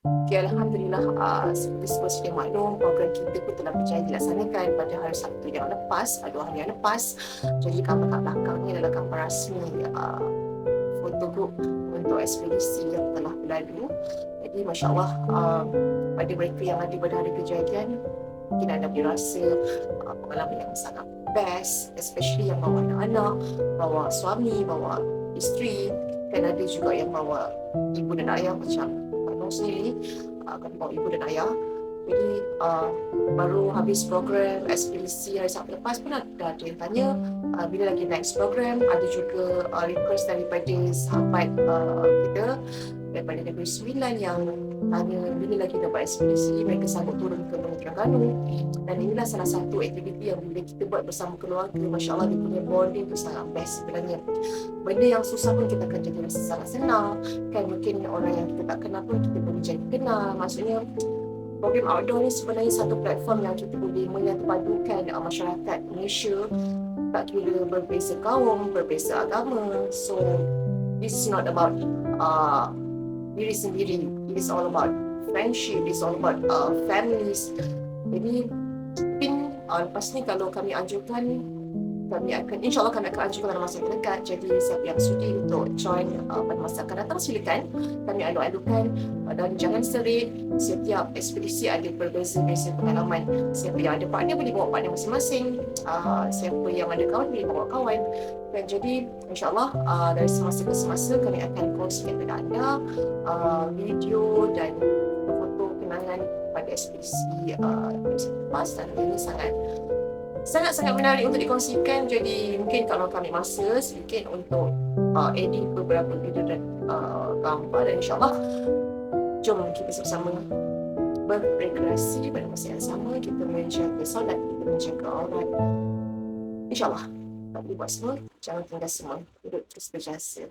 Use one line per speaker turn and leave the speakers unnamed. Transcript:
Okay, Alhamdulillah, seperti semua sedia maklum, program kita pun telah berjaya dilaksanakan pada hari Sabtu yang lepas, 2 hari yang lepas. Jadi gambar kat belakang ni adalah gambar rasmi foto group untuk ekspedisi yang telah berlalu. Jadi Masya Allah, pada mereka yang ada pada hari kejadian, mungkin anda boleh rasa pengalaman yang sangat best, especially yang bawa anak-anak, bawa suami, bawa isteri, kan ada juga yang bawa ibu dan ayah macam Abang sendiri, akan bawa ibu dan ayah. Jadi baru habis program ekspedisi hari Sabtu lepas pun ada yang tanya bila lagi next program. Ada juga request daripada sahabat kita daripada Negeri Sembilan yang tanya bila lagi dapat ekspedisi, mereka sanggup turun ke Gunung Terengganu. Dan inilah salah satu aktiviti yang bila kita buat bersama keluarga, Masya Allah, dia punya bonding tu sangat best sebenarnya. Benda yang susah pun kita akan jadi rasa sangat senang, kan. Mungkin orang yang kita tak kenal pun kita boleh jadi kenal. Maksudnya program outdoor ni sebenarnya satu platform yang kita boleh menyatupadukan masyarakat Malaysia, tak kira berbeza kaum, berbeza agama. So this is not about diri sendiri, it is all about friendship, it's all about families. Jadi mungkin lepas ni kalau kami anjurkan, InsyaAllah kami akan anjurkan dalam masa yang terdekat. Jadi siapa yang sudi untuk join pada masa akan datang, silakan. Kami alu-alukan dan jangan serit. Setiap ekspedisi ada berbeza-beza pengalaman. Siapa yang ada partner boleh bawa partner masing-masing. Siapa yang ada kawan boleh bawa kawan. Dan jadi insyaAllah dari semasa ke semasa kami akan kongsikan kepada anda video dan foto kenangan pada ekspedisi lepas. Dan ini sangat-sangat menarik untuk dikongsikan. Jadi mungkin kalau kami masa sedikit untuk edit beberapa video dan gambar, dan insyaAllah jom kita sama-sama berrekreasi pada masa yang sama. Kita menjaga solat, kita menjaga aurat. InsyaAllah tak boleh buat semua, jangan tinggal semua, duduk terus berjasa.